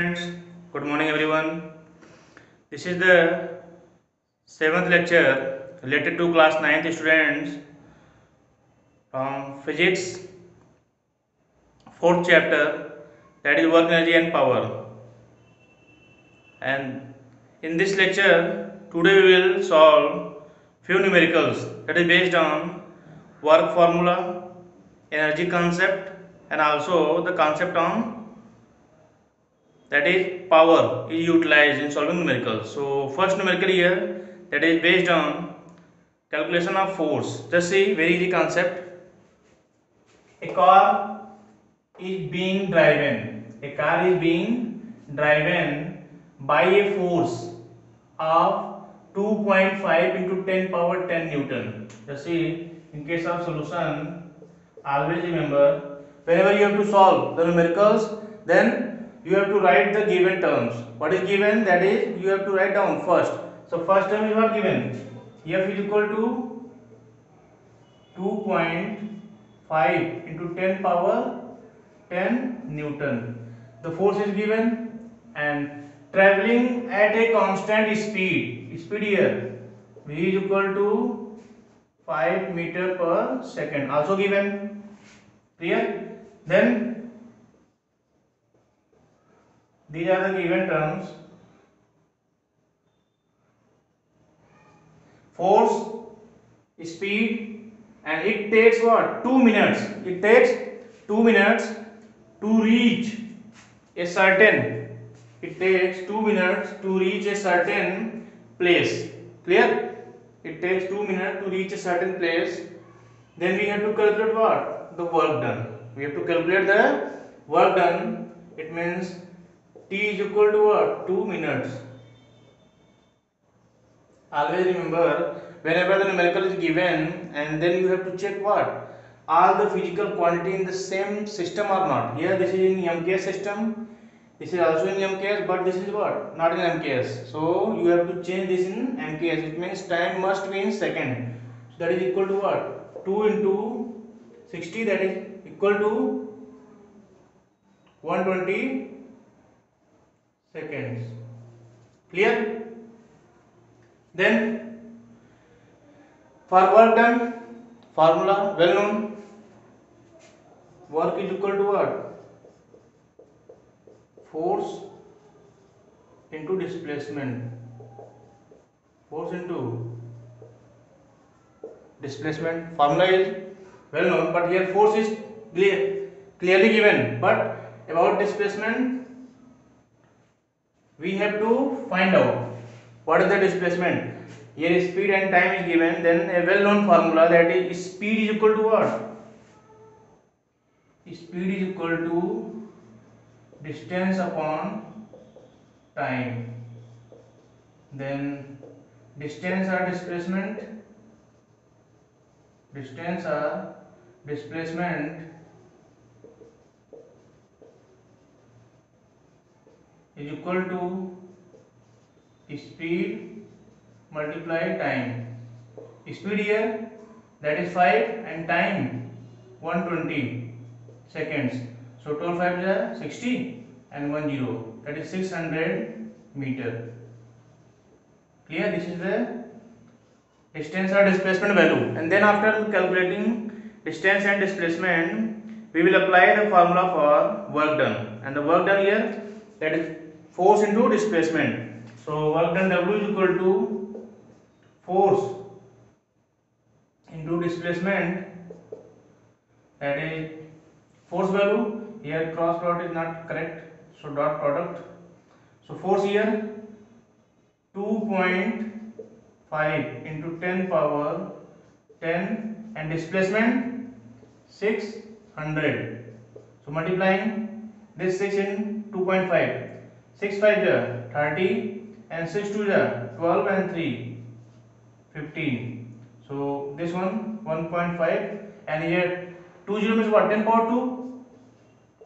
students, good morning everyone. This is the seventh lecture related to class 9th students from physics, fourth chapter, that is work, energy and power. And in this lecture, today we will solve few numericals that is based on work formula, energy concept, and also the concept on that is power is utilized in solving numericals. So first numerical here, that is based on calculation of force. Just see, very easy concept. A car is being driven. A car is being driven by a force of 2.5 into 10 power 10 Newton. Just see, in case of solution, always remember, whenever you have to solve the numericals, then you have to write the given terms. What is given? That is, you have to write down first. So first term is what given? F is equal to 2.5 into 10 power 10 Newton. The force is given and traveling at a constant speed. Speed here V is equal to 5 meter per second. Also given. Clear? Then these are the given terms. Force, speed, and it takes what? 2 minutes. It takes 2 minutes to reach a certain. It takes 2 minutes to reach a certain place. Clear? It takes 2 minutes to reach a certain place. Then we have to calculate what? The work done. We have to calculate the work done. It means T is equal to what? 2 minutes. Always remember, whenever the numerical is given, and then you have to check what? All the physical quantity in the same system or not. Here this is in MKS system. This is also in MKS, but this is what? Not in MKS. So you have to change this in MKS. It means time must be in second. So that is equal to what? 2 into 60, that is equal to 120 seconds. Clear? Then for work done, formula well known. Work is equal to what? Force into displacement. Force into displacement. Formula is well known, but here force is clearly given. But about displacement, we have to find out what is the displacement. Here speed and time is given. Then a well known formula, that is speed is equal to what? Speed is equal to distance upon time. Then distance or displacement. Distance or displacement is equal to speed multiply time. Speed here, that is 5, and time 120 seconds. So 12 5 is 60 and 1 0, that is 600 meter. Clear? This is the distance or displacement value. And then after calculating distance and displacement, we will apply the formula for work done. And the work done here, that is force into displacement. So work done W is equal to force into displacement, that is force value. Here cross product is not correct, so dot product. So force here 2.5 into 10 power 10, and displacement 600. So multiplying this 6 in 2.5, 6 5 is 30, and 6 2 is 12, and 3 15. So this one 1.5, and here 2 0 means what? 10 power 2,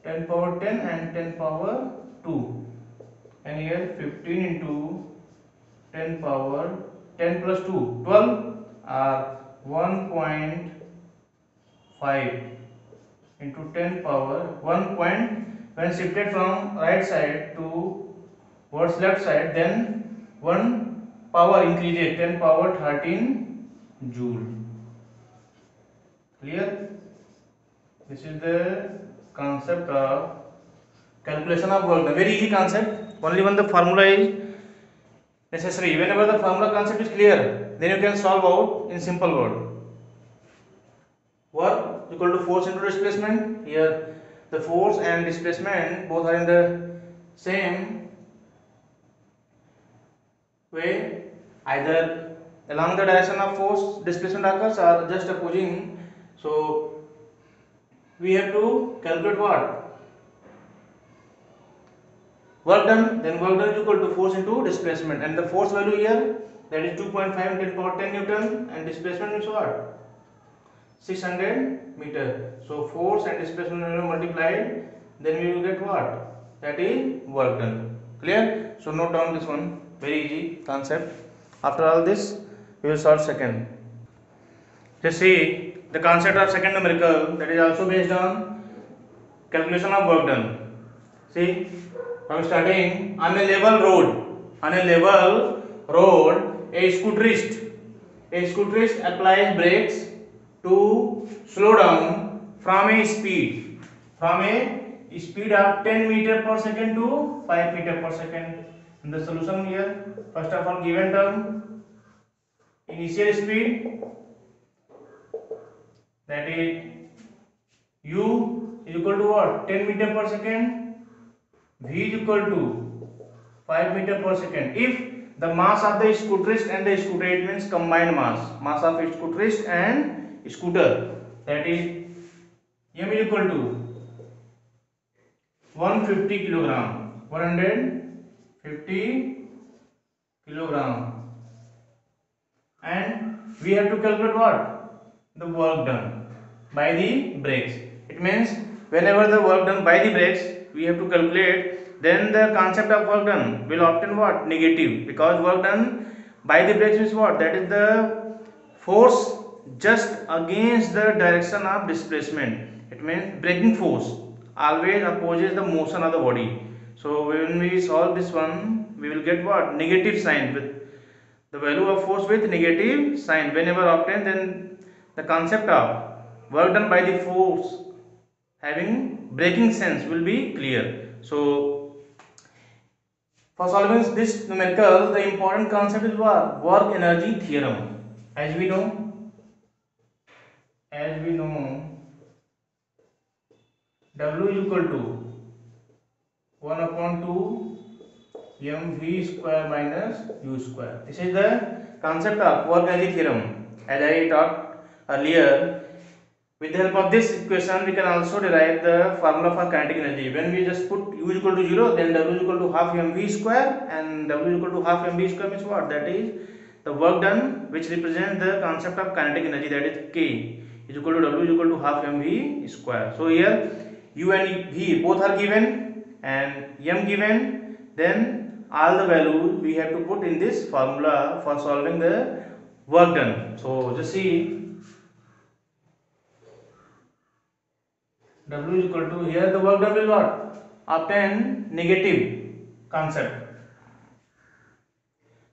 10 power 10, and 10 power 2, and here 15 into 10 power 10 plus 2 12 are 1.5 into 10 power 1. when shifted from right side to towards left side, then one power increases 10 power 13 joule. Clear? This is the concept of calculation of work done. Very easy concept. Only when the formula is necessary. Whenever the formula concept is clear, then you can solve out in simple word. Work equal to force into displacement. Here the force and displacement both are in the same way, either along the direction of force displacement occurs or just opposing. So we have to calculate what? Work done. Then work done is equal to force into displacement, and the force value here, that is 2.5 10 power 10 Newton, and displacement is what? 600 meter. So force and displacement value multiplied, then we will get what? That is work done. Clear? So note down this one. Very easy concept. After all this, we will solve second. Just see the concept of second numerical, that is also based on calculation of work done. See, from starting, on a level road, a scooterist applies brakes to slow down from a speed of 10 meter per second to 5 meter per second. And the solution here, first of all, given term, initial speed, that is u is equal to what? 10 meter per second. V is equal to 5 meter per second. If the mass of the scooterist and the scooter, it means combined mass of scooterist and scooter, that is m is equal to 150 kilogram, 150 kilogram, and we have to calculate what? The work done by the brakes. It means whenever the work done by the brakes, we have to calculate, then the concept of work done will obtain what? Negative, because work done by the brakes is what? That is the force just against the direction of displacement. It means braking force always opposes the motion of the body. So when we solve this one, we will get what? Negative sign, with the value of force with negative sign whenever obtained, then the concept of work done by the force having braking sense will be clear. So for solving this numerical, the important concept is what? Work energy theorem. As we know, W is equal to 1 upon 2 mv square minus u square. This is the concept of work energy theorem. As I talked earlier, with the help of this equation, we can also derive the formula for kinetic energy. When we just put u is equal to 0, then W is equal to half mv square, and W is equal to half mv square means what? That is the work done, which represents the concept of kinetic energy, that is K is equal to W is equal to half mv square. So here u and v both are given and m given, then all the values we have to put in this formula for solving the work done. So just see, W is equal to, here the work done will what? Obtain negative concept.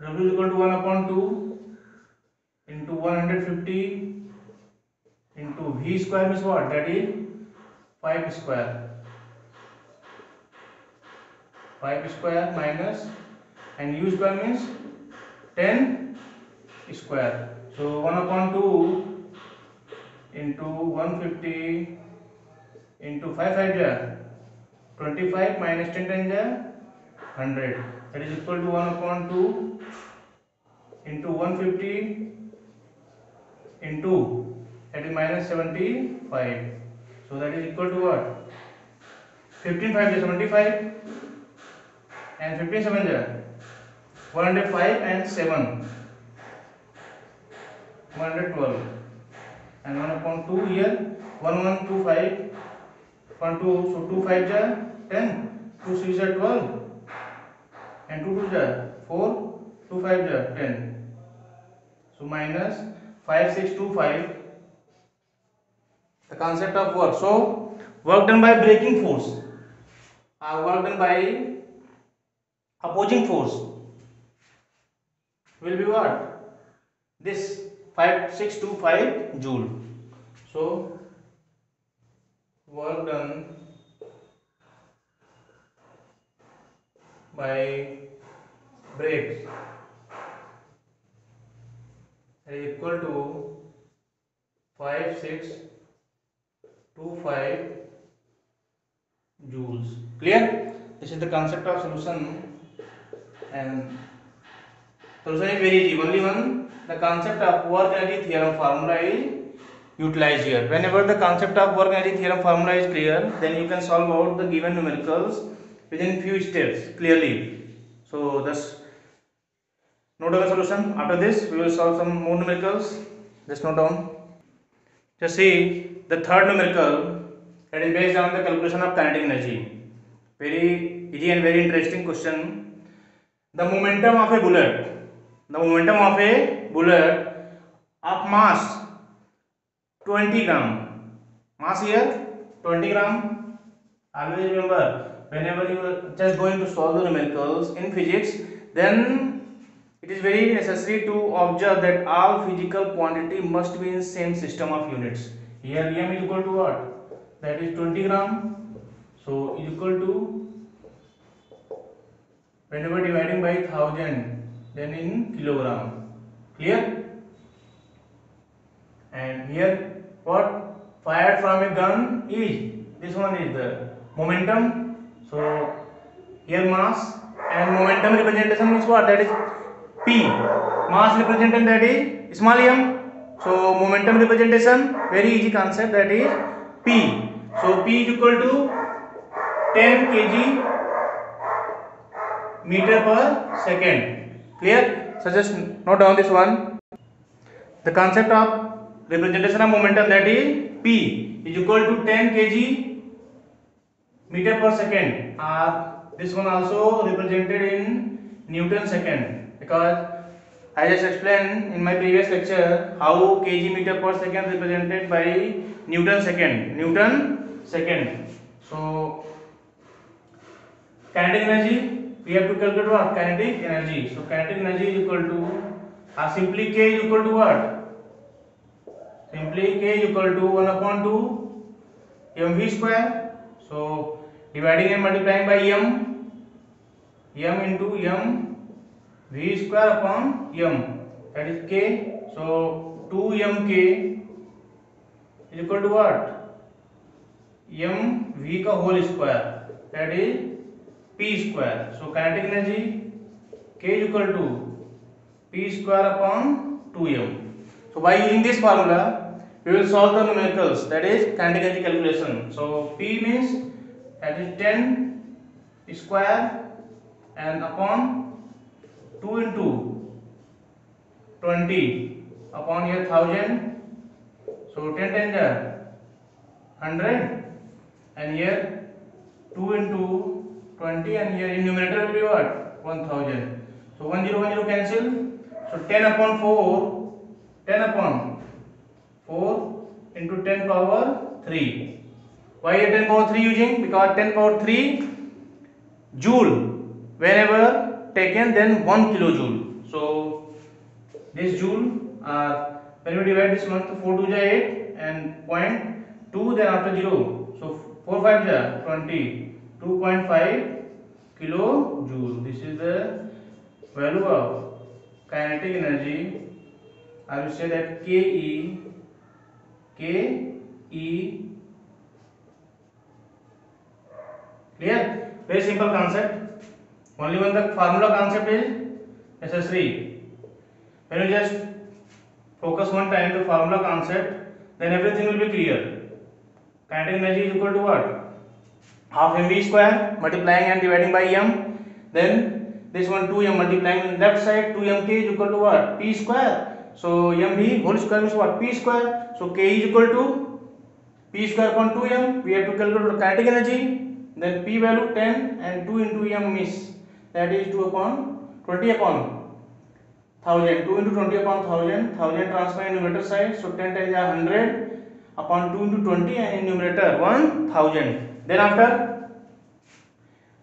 W is equal to 1 upon 2 into 150 into V square means what? That is 5 square. 5 square minus, and U square means 10 square. So 1 upon 2 into 150 into 5 5 25 minus 10 10 100. That is equal to 1 upon 2 into 150 into, that is minus 75. So that is equal to what? 15 5 is 75 and 15 7 is 105 and 7 112, and 1 upon 2 here 1125 1 2, so 2 5 is 10, 2 6 is 12 and 2 2 is 4, 2 5 is 10. So minus 5625, the concept of work. So work done by braking force, work done by opposing force will be what? This 5625 joule. So work done by brakes is equal to 5625 joules. Clear? This is the concept of solution, and solution is very easy. Only one, the concept of work energy theorem formula is utilized here. Whenever the concept of work energy theorem formula is clear, then you can solve out the given numericals within few steps clearly. So thus note down the solution. After this, we will solve some more numericals. Just note down. Just see the third numerical, that is based on the calculation of kinetic energy. Very easy and very interesting question. The momentum of a bullet of mass 20 gram. Mass here 20 gram. Always remember, whenever you are just going to solve the numericals in physics, then it is very necessary to observe that all physical quantity must be in same system of units. Here m is equal to what? That is 20 gram. So is equal to, whenever dividing by 1000, then in kilogram. Clear? And here what? Fired from a gun is, this one is the momentum. So here mass and momentum representation is what? That is P. Mass representation, that is small m. So momentum representation, very easy concept, that is P. So P is equal to 10 kg meter per second. Clear? So just note down this one. The concept of representation of momentum, that is P, is equal to 10 kg meter per second. This one also represented in Newton second, because I just explained in my previous lecture how kg meter per second represented by Newton second. So kinetic energy, we have to calculate what? Kinetic energy. So kinetic energy is equal to, simply K is equal to what? Simply K is equal to 1 upon 2 mv square. So dividing and multiplying by m into m v square upon m, that is K. So 2mk is equal to what? mv का whole square, that is p square. So kinetic energy K is equal to p square upon 2m. So by using this formula, we will solve the numericals, that is kinetic energy calculation. So P means, that is 10 square and upon 2 into 20 upon here 1000. So 10 times 100, and here 2 into 20, and here in numerator will be what? 1000. So 10 cancel. So 10 upon 4 into 10 power 3. Why a 10 power 3 using? Because 10 power 3 joule, whenever taken, then 1 kilojoule. So this joule, when we divide this one, 4 2 is 8 and 0.2, then after 0. So 4 5 is 20, 2.5 kilojoule. This is the value of kinetic energy. I will say that Ke clear? Very simple concept. Only when the formula concept is necessary. When you just focus one time the formula concept, then everything will be clear. Kinetic energy is equal to what? Half mv square multiplying and dividing by m. Then this one 2m multiplying left side, 2mk is equal to what? P square. So mv whole square is what? P square. So k is equal to P square upon 2m. We have to calculate the kinetic energy. Then P value 10 and 2 into m is, that is 2 upon 20 upon 1000. 2 into 20 upon 1000. 1000 transfer in numerator side. So 10 times 100 upon 2 into 20, and in numerator 1000. Then after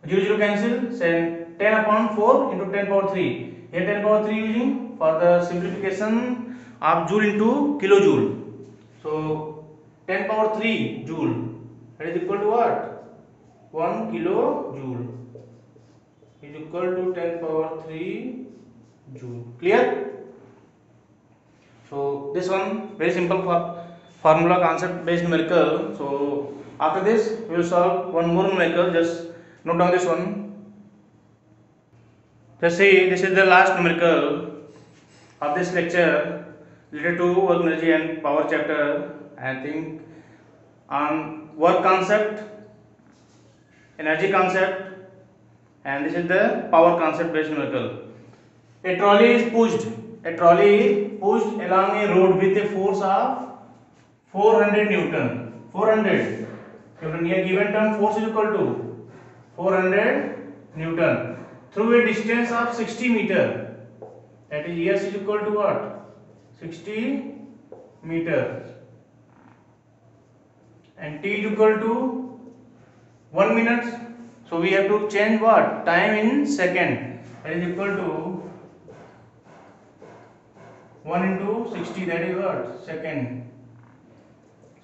0 0 cancel, say 10 upon 4 into 10 power 3. Here 10 power 3 using for the simplification of joule into kilojoule. So 10 power 3 joule, that is equal to what? 1 kilojoule is equal to 10 power 3 joule. Clear? So this one very simple formula concept based numerical. So after this we will solve one more numerical. Just note down this one. Just see, this is the last numerical of this lecture related to work energy and power chapter. I think on work concept, energy concept, and this is the power concept based numerical. A trolley is pushed along a road with a force of 400 Newton. 400 Newton. Here given term force is equal to 400 Newton through a distance of 60 meter. That is S is equal to what? 60 meter. And T is equal to 1 minute. So we have to change what? Time in second. That is equal to 1 into 60, that is what? Second.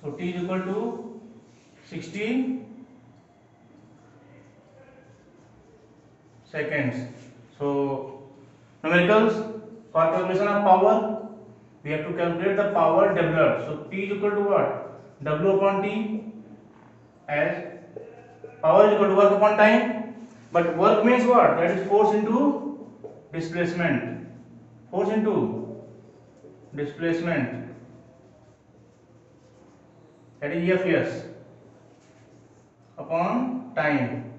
So T is equal to 60 seconds. So numericals for calculation of power, we have to calculate the power developed. So P is equal to what? W upon T, as power is equal to work upon time. But work means what? That is force into displacement. Force into displacement, that is Fs upon time.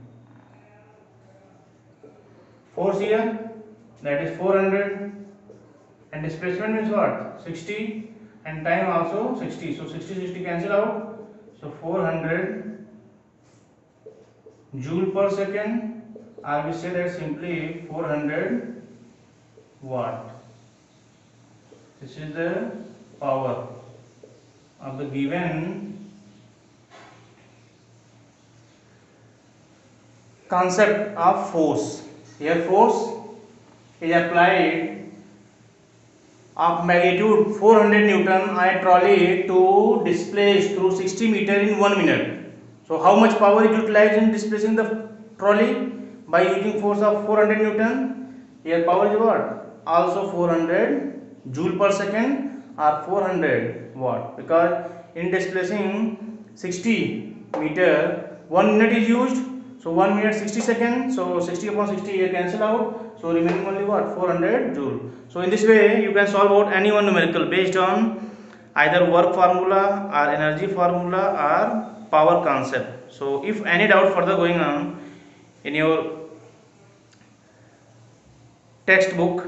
Force here, that is 400, and displacement means what? 60, and time also 60. So 60 cancel out. So 400 joule per second. I will say that simply 400 watt. This is the power of the given concept of force. Here force is applied of magnitude 400 Newton on a trolley to displace through 60 meter in 1 minute. So how much power is utilized in displacing the trolley by using force of 400 Newton? Here power is what? Also 400 joule per second or 400 watt, because in displacing 60 meter 1 minute is used. So 1 minute 60 seconds. So 60 upon 60 here cancel out. So remaining only what? 400 joule. So in this way you can solve out any one numerical based on either work formula or energy formula or power concept. So if any doubt further going on in your textbook,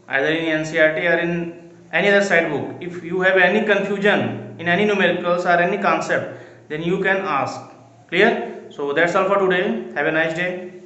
either in NCERT or in any other side book, if you have any confusion in any numericals or any concept, then you can ask. Clear? So that's all for today. Have a nice day.